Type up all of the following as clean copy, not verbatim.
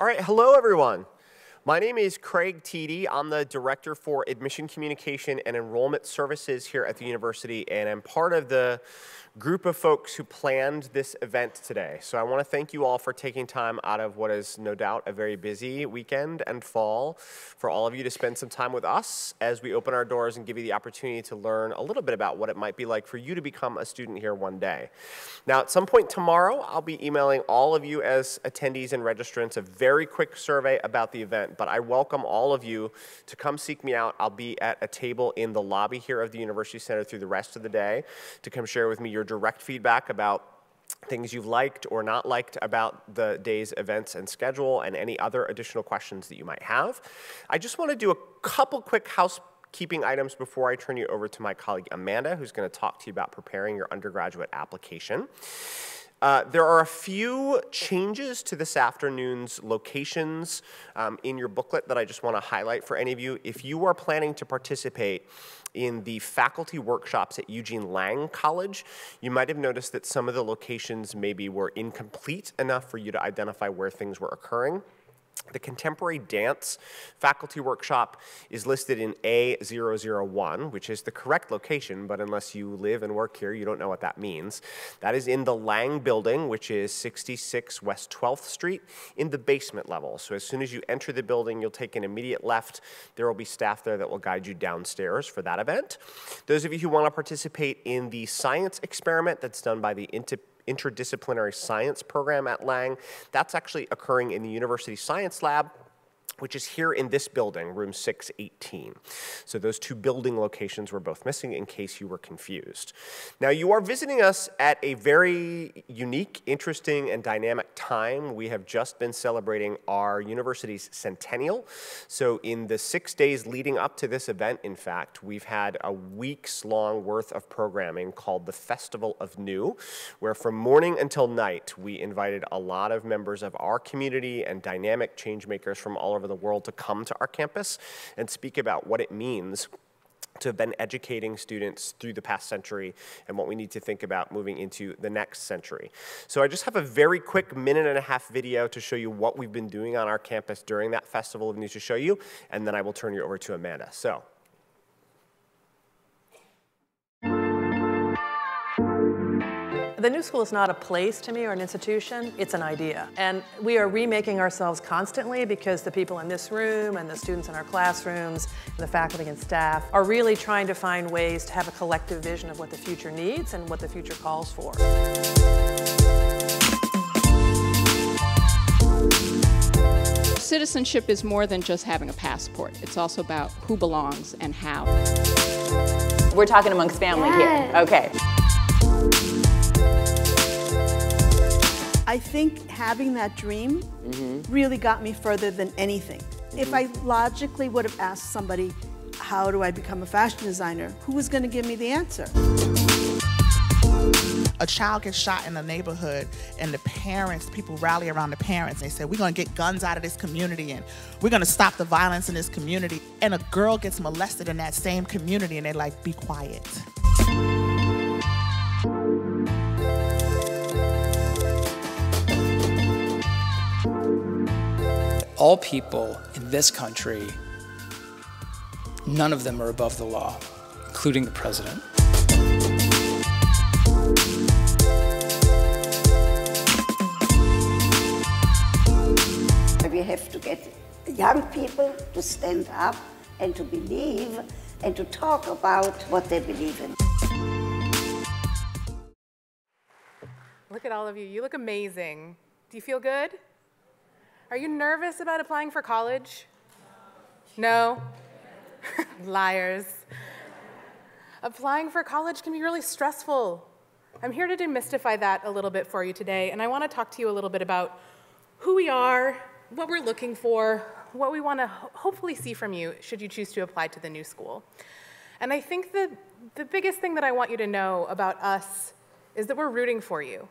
All right, hello everyone. My name is Craig Teedy. I'm the Director for Admission Communication and Enrollment Services here at the university, and I'm part of the group of folks who planned this event today. So I want to thank you all for taking time out of what is no doubt a very busy weekend and fall for all of you to spend some time with us as we open our doors and give you the opportunity to learn a little bit about what it might be like for you to become a student here one day. Now, at some point tomorrow, I'll be emailing all of you as attendees and registrants a very quick survey about the event, but I welcome all of you to come seek me out. I'll be at a table in the lobby here of the University Center through the rest of the day to come share with me your direct feedback about things you've liked or not liked about the day's events and schedule and any other additional questions that you might have. I just want to do a couple quick housekeeping items before I turn you over to my colleague Amanda, who's going to talk to you about preparing your undergraduate application. There are a few changes to this afternoon's locations in your booklet that I just want to highlight for any of you. If you are planning to participate in the faculty workshops at Eugene Lang College, you might have noticed that some of the locations maybe were incomplete enough for you to identify where things were occurring. The Contemporary Dance Faculty Workshop is listed in A001, which is the correct location, but unless you live and work here, you don't know what that means. That is in the Lang Building, which is 66 West 12th Street, in the basement level. So as soon as you enter the building, you'll take an immediate left. There will be staff there that will guide you downstairs for that event. Those of you who want to participate in the science experiment that's done by the interdisciplinary science program at Lang, that's actually occurring in the University Science Lab, which is here in this building, room 618. So those two building locations were both missing in case you were confused. Now, you are visiting us at a very unique, interesting, and dynamic time. We have just been celebrating our university's centennial. So in the 6 days leading up to this event, in fact, we've had a week's long worth of programming called the Festival of New, where from morning until night, we invited a lot of members of our community and dynamic change makers from all over the world to come to our campus and speak about what it means to have been educating students through the past century and what we need to think about moving into the next century. So I just have a very quick minute-and-a-half video to show you what we've been doing on our campus during that Festival of News to show you, and then I will turn you over to Amanda. So. The New School is not a place to me or an institution, it's an idea. And we are remaking ourselves constantly because the people in this room and the students in our classrooms, and the faculty and staff are really trying to find ways to have a collective vision of what the future needs and what the future calls for. Citizenship is more than just having a passport. It's also about who belongs and how. We're talking amongst family here. Okay. I think having that dream really got me further than anything. If I logically would have asked somebody, how do I become a fashion designer? Who was going to give me the answer? A child gets shot in a neighborhood and the parents, people rally around the parents and they say, we're going to get guns out of this community and we're going to stop the violence in this community. And a girl gets molested in that same community and they're like, be quiet. All people in this country, none of them are above the law, including the president. We have to get young people to stand up and to believe and to talk about what they believe in. Look at all of you. You look amazing. Do you feel good? Are you nervous about applying for college? No? Liars. Applying for college can be really stressful. I'm here to demystify that a little bit for you today, and I want to talk to you a little bit about who we are, what we're looking for, what we want to hopefully see from you should you choose to apply to the New School. And I think the biggest thing that I want you to know about us is that we're rooting for you.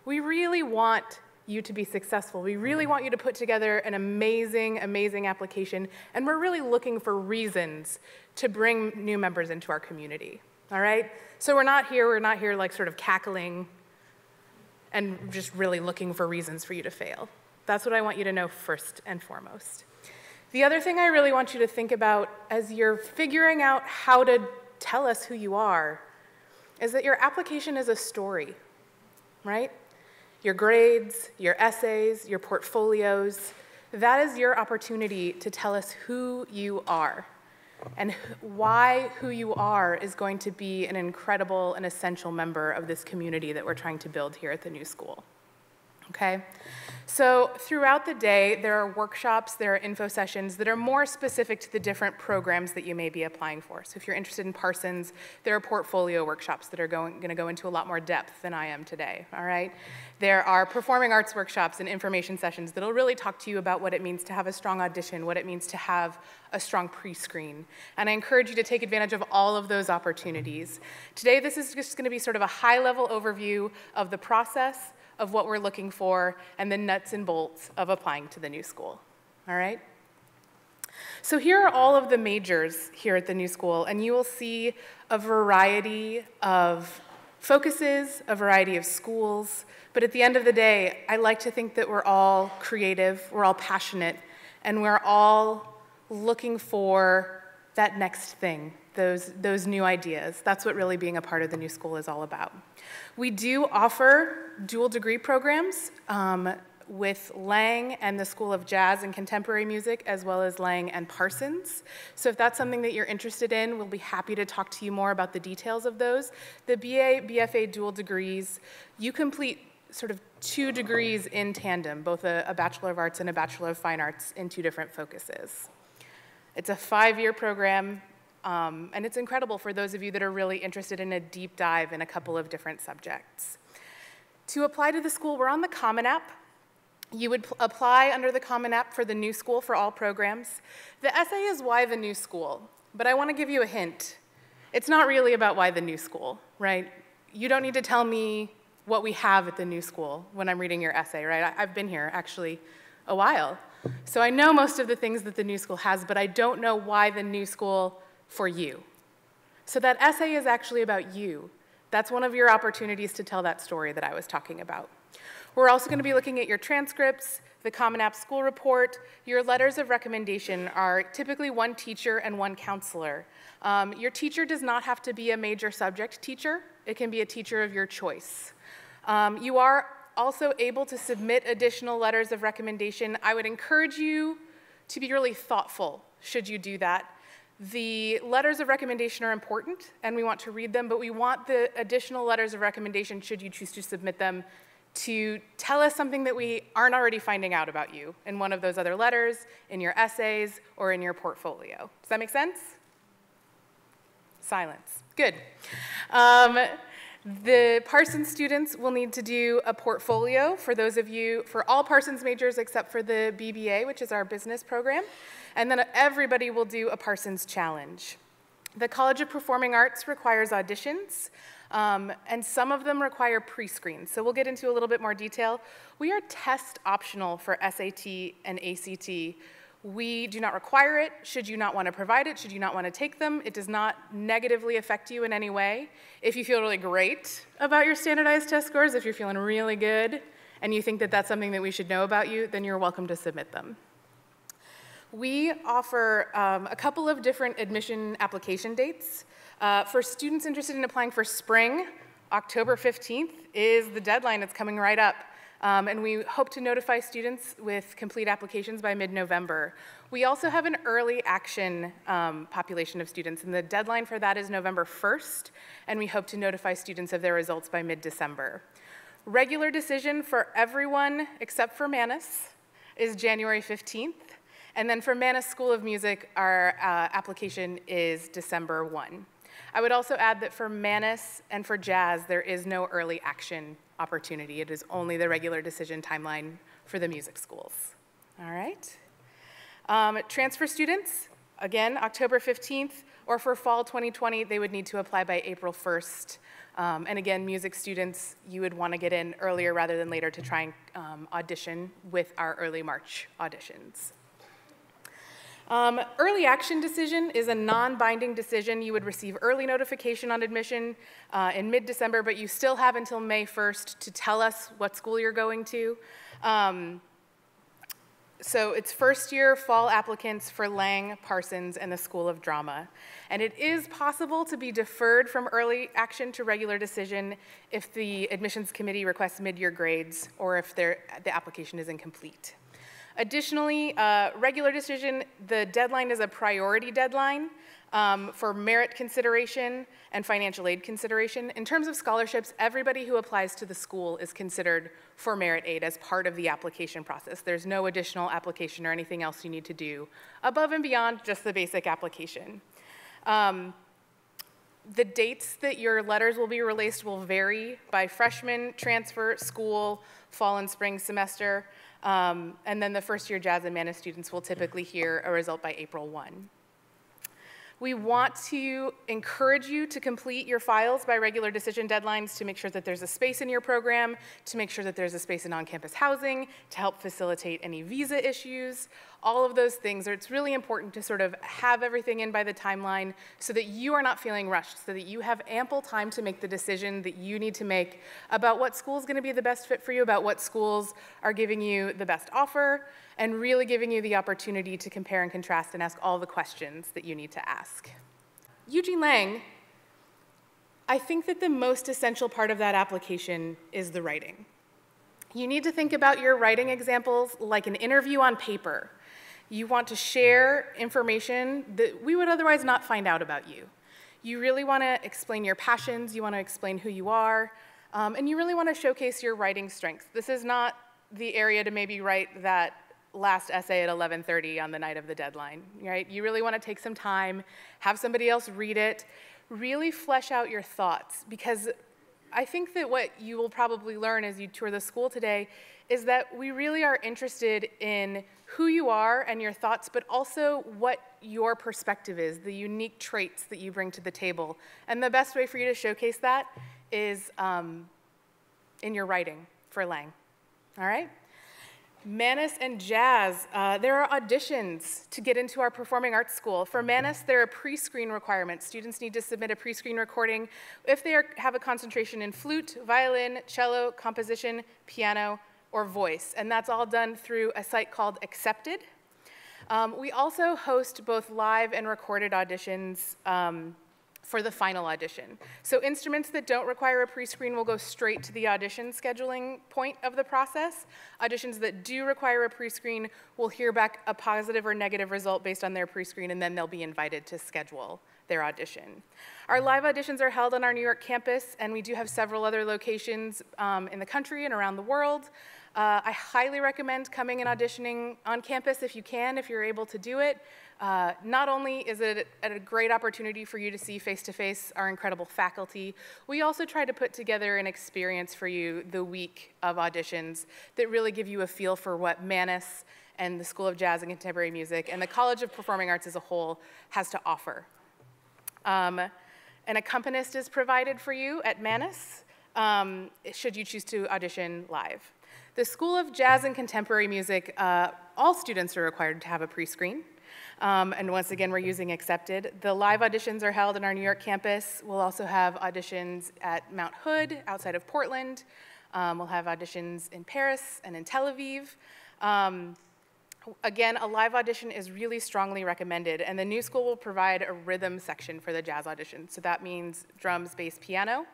We really want you to be successful. We really want you to put together an amazing, amazing application, and we're really looking for reasons to bring new members into our community, all right? So we're not here like sort of cackling and just really looking for reasons for you to fail. That's what I want you to know first and foremost. The other thing I really want you to think about as you're figuring out how to tell us who you are is that your application is a story, right? Your grades, your essays, your portfolios, that is your opportunity to tell us who you are. And why who you are is going to be an incredible and essential member of this community that we're trying to build here at the new school. Okay? So throughout the day, there are workshops, there are info sessions that are more specific to the different programs that you may be applying for. So if you're interested in Parsons, there are portfolio workshops that are going to go into a lot more depth than I am today, all right? There are performing arts workshops and information sessions that'll really talk to you about what it means to have a strong audition, what it means to have a strong pre-screen. And I encourage you to take advantage of all of those opportunities. Today, this is just gonna be sort of a high-level overview of the process, of what we're looking for, and the nuts and bolts of applying to the new school, all right? So here are all of the majors here at the new school, and you will see a variety of focuses, a variety of schools, but at the end of the day, I like to think that we're all creative, we're all passionate, and we're all looking for that next thing, those new ideas. That's what really being a part of the new school is all about. We do offer dual degree programs with Lang and the School of Jazz and Contemporary Music, as well as Lang and Parsons. So if that's something that you're interested in, we'll be happy to talk to you more about the details of those. The BA, BFA dual degrees, you complete sort of 2 degrees in tandem, both a Bachelor of Arts and a Bachelor of Fine Arts in 2 different focuses. It's a 5-year program. And it's incredible for those of you that are really interested in a deep dive in a couple of different subjects. To apply to the school, we're on the Common App. You would apply under the Common App for the new school for all programs. The essay is why the new school, but I want to give you a hint. It's not really about why the new school, right? You don't need to tell me what we have at the new school when I'm reading your essay, right? I've been here actually a while. So I know most of the things that the new school has, but I don't know why the new school for you. So that essay is actually about you. That's one of your opportunities to tell that story that I was talking about. We're also going to be looking at your transcripts, the Common App school report. Your letters of recommendation are typically 1 teacher and 1 counselor. Your teacher does not have to be a major subject teacher. It can be a teacher of your choice. You are also able to submit additional letters of recommendation. I would encourage you to be really thoughtful should you do that. The letters of recommendation are important, and we want to read them, but we want the additional letters of recommendation, should you choose to submit them, to tell us something that we aren't already finding out about you in one of those other letters, in your essays, or in your portfolio. Does that make sense? Silence. Good. The Parsons students will need to do a portfolio for those of you, for all Parsons majors except for the BBA, which is our business program. And then everybody will do a Parsons challenge. The College of Performing Arts requires auditions, and some of them require pre-screens. So we'll get into a little bit more detail. We are test optional for SAT and ACT. We do not require it. Should you not want to provide it, should you not want to take them, it does not negatively affect you in any way. If you feel really great about your standardized test scores, if you're feeling really good, and you think that that's something that we should know about you, then you're welcome to submit them. We offer a couple of different admission application dates. For students interested in applying for spring, October 15th is the deadline. It's coming right up. And we hope to notify students with complete applications by mid-November. We also have an early action population of students, and the deadline for that is November 1st, and we hope to notify students of their results by mid-December. Regular decision for everyone except for Manus is January 15th, and then for Manus School of Music, our application is December 1. I would also add that for Manus and for Jazz, there is no early action opportunity. It is only the regular decision timeline for the music schools. All right. Transfer students, again, October 15th, or for fall 2020, they would need to apply by April 1st. And again, music students, you would want to get in earlier rather than later to try and audition with our early March auditions. Early action decision is a non-binding decision. You would receive early notification on admission in mid-December, but you still have until May 1st to tell us what school you're going to. So it's first year fall applicants for Lang, Parsons, and the School of Drama. And it is possible to be deferred from early action to regular decision if the admissions committee requests mid-year grades or if the application is incomplete. Additionally, regular decision, the deadline is a priority deadline for merit consideration and financial aid consideration. In terms of scholarships, everybody who applies to the school is considered for merit aid as part of the application process. There's no additional application or anything else you need to do above and beyond just the basic application. The dates that your letters will be released will vary by freshman, transfer, school, fall and spring semester. And then the first year Jazz and Manus students will typically hear a result by April 1. We want to encourage you to complete your files by regular decision deadlines to make sure that there's a space in your program, to make sure that there's a space in on-campus housing, to help facilitate any visa issues, all of those things. It's really important to sort of have everything in by the timeline so that you are not feeling rushed, so that you have ample time to make the decision that you need to make about what school is going to be the best fit for you, about what schools are giving you the best offer, and really giving you the opportunity to compare and contrast and ask all the questions that you need to ask. Eugene Lang, I think that the most essential part of that application is the writing. You need to think about your writing examples like an interview on paper. You want to share information that we would otherwise not find out about you. You really want to explain your passions, you want to explain who you are, and you really want to showcase your writing strengths. This is not the area to maybe write that last essay at 11:30 on the night of the deadline, right? You really want to take some time, have somebody else read it, really flesh out your thoughts, because I think that what you will probably learn as you tour the school today is that we really are interested in who you are and your thoughts, but also what your perspective is, the unique traits that you bring to the table. And the best way for you to showcase that is in your writing for Lang, all right? Manus and Jazz, there are auditions to get into our performing arts school. For Manus, there are pre-screen requirements. Students need to submit a pre-screen recording if they have a concentration in flute, violin, cello, composition, piano, or voice. And that's all done through a site called Accepted. We also host both live and recorded auditions for the final audition. So instruments that don't require a pre-screen will go straight to the audition scheduling point of the process. Auditions that do require a pre-screen will hear back a positive or negative result based on their pre-screen, and then they'll be invited to schedule their audition. Our live auditions are held on our New York campus, and we do have several other locations in the country and around the world. I highly recommend coming and auditioning on campus if you can, if you're able to do it. Not only is it a great opportunity for you to see face-to-face our incredible faculty, we also try to put together an experience for you the week of auditions that really give you a feel for what Manus and the School of Jazz and Contemporary Music and the College of Performing Arts as a whole has to offer. An accompanist is provided for you at Manus, should you choose to audition live. The School of Jazz and Contemporary Music, all students are required to have a pre-screen. And once again, we're using Accepted. The live auditions are held in our New York campus. We'll also have auditions at Mount Hood, outside of Portland. We'll have auditions in Paris and in Tel Aviv. Again, a live audition is really strongly recommended, and the new school will provide a rhythm section for the jazz audition. So that means drums, bass, piano.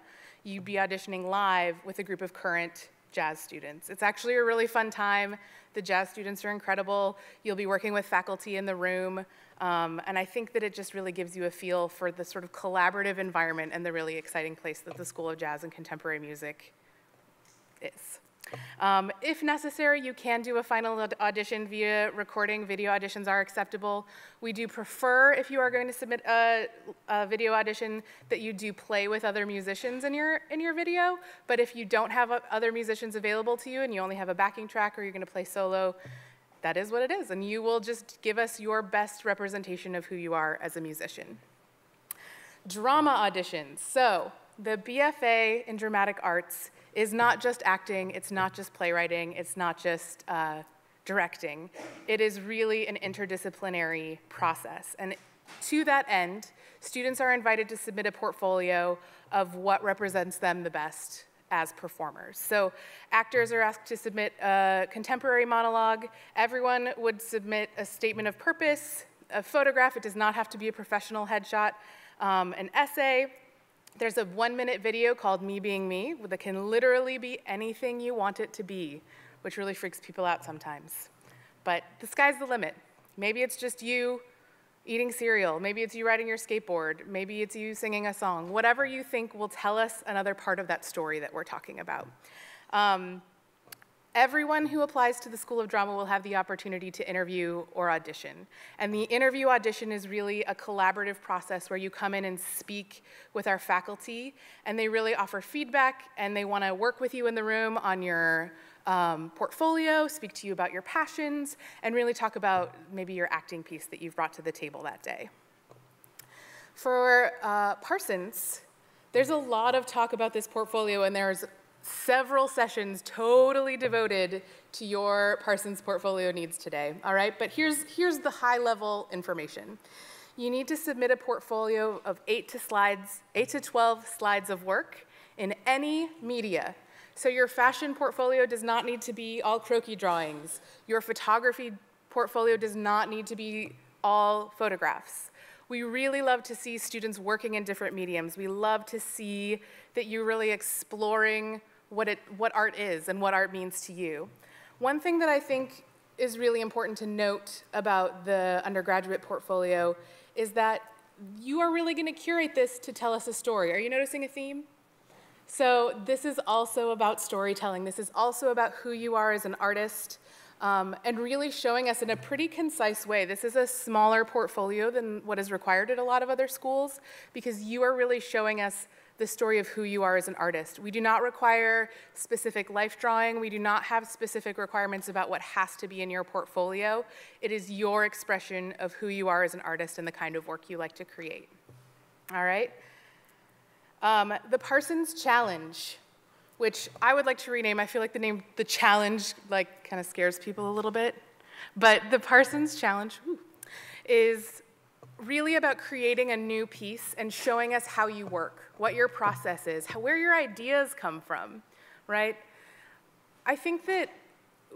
You'd be auditioning live with a group of current jazz students. It's actually a really fun time. The jazz students are incredible. You'll be working with faculty in the room, and I think that it just really gives you a feel for the sort of collaborative environment and the really exciting place that the School of Jazz and Contemporary Music is. If necessary, you can do a final audition via recording. Video auditions are acceptable. We do prefer, if you are going to submit a video audition, that you do play with other musicians in your video. But if you don't have other musicians available to you and you only have a backing track or you're going to play solo, that is what it is. And you will just give us your best representation of who you are as a musician. Drama auditions. So the BFA in Dramatic Arts is not just acting, it's not just playwriting, it's not just directing. It is really an interdisciplinary process. And to that end, students are invited to submit a portfolio of what represents them the best as performers. So actors are asked to submit a contemporary monologue. Everyone would submit a statement of purpose, a photograph. It does not have to be a professional headshot, an essay. There's a 1-minute video called Me Being Me that can literally be anything you want it to be, which really freaks people out sometimes. But the sky's the limit. Maybe it's just you eating cereal. Maybe it's you riding your skateboard. Maybe it's you singing a song. Whatever you think will tell us another part of that story that we're talking about. Everyone who applies to the School of Drama will have the opportunity to interview or audition. And the interview audition is really a collaborative process where you come in and speak with our faculty, and they really offer feedback, and they want to work with you in the room on your portfolio, speak to you about your passions, and really talk about maybe your acting piece that you've brought to the table that day. For Parsons, there's a lot of talk about this portfolio, and there's several sessions totally devoted to your Parsons Portfolio needs today, all right? But here's the high-level information. You need to submit a portfolio of 8 to 12 slides of work in any media. So your fashion portfolio does not need to be all croquis drawings. Your photography portfolio does not need to be all photographs. We really love to see students working in different mediums. We love to see that you're really exploring what art is and what art means to you. One thing that I think is really important to note about the undergraduate portfolio is that you are really going to curate this to tell us a story. Are you noticing a theme? So this is also about storytelling. This is also about who you are as an artist, and really showing us in a pretty concise way. This is a smaller portfolio than what is required at a lot of other schools, because you are really showing us the story of who you are as an artist. We do not require specific life drawing. We do not have specific requirements about what has to be in your portfolio. It is your expression of who you are as an artist and the kind of work you like to create. All right? The Parsons Challenge, which I would like to rename. I feel like the name, the challenge, like kind of scares people a little bit. But the Parsons Challenge is really about creating a new piece and showing us how you work, what your process is, where your ideas come from, right? I think that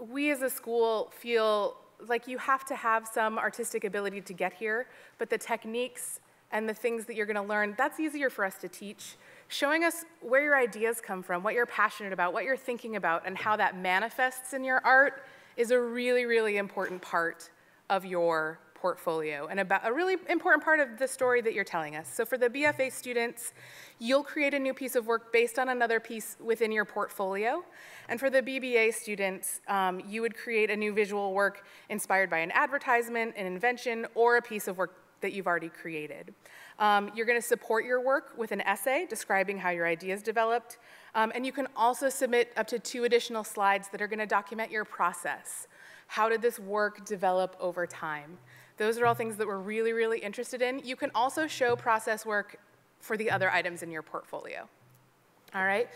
we as a school feel like you have to have some artistic ability to get here, but the techniques and the things that you're going to learn, that's easier for us to teach. Showing us where your ideas come from, what you're passionate about, what you're thinking about, and how that manifests in your art is a really, really important part of your portfolio and about a really important part of the story that you're telling us. So for the BFA students, you'll create a new piece of work based on another piece within your portfolio. And for the BBA students, you would create a new visual work inspired by an advertisement, an invention, or a piece of work that you've already created. You're going to support your work with an essay describing how your ideas developed. And you can also submit up to 2 additional slides that are going to document your process. How did this work develop over time? Those are all things that we're really, really interested in. You can also show process work for the other items in your portfolio. All right?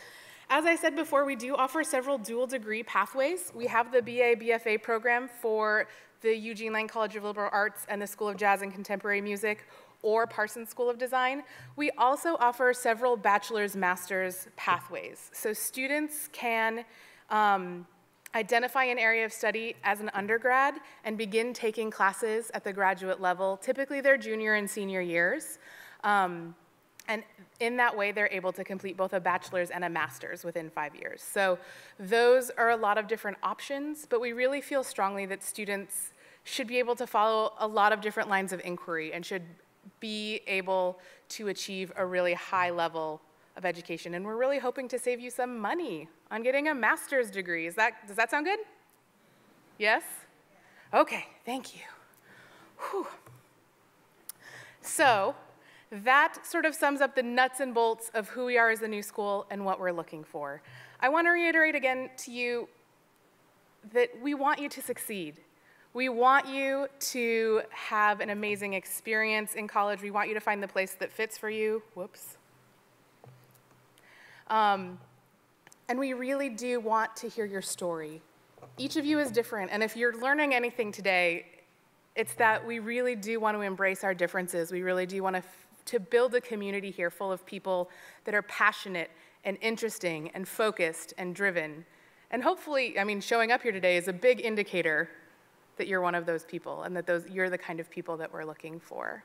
As I said before, we do offer several dual degree pathways. We have the BA BFA program for the Eugene Lang College of Liberal Arts and the School of Jazz and Contemporary Music, or Parsons School of Design. We also offer several bachelor's, master's pathways. So students can identify an area of study as an undergrad and begin taking classes at the graduate level, typically their junior and senior years. And in that way, they're able to complete both a bachelor's and a master's within 5 years. So those are a lot of different options, but we really feel strongly that students should be able to follow a lot of different lines of inquiry and should be able to achieve a really high level of education. And we're really hoping to save you some money on getting a master's degree. Does that sound good? Yes? Okay, thank you. Whew. So that sort of sums up the nuts and bolts of who we are as a new school and what we're looking for. I want to reiterate again to you that we want you to succeed. We want you to have an amazing experience in college. We want you to find the place that fits for you. Whoops. And we really do want to hear your story. Each of you is different, and if you're learning anything today, it's that we really do want to embrace our differences. We really do want to build a community here full of people that are passionate and interesting and focused and driven. And hopefully, I mean, showing up here today is a big indicator that you're one of those people and that you're the kind of people that we're looking for.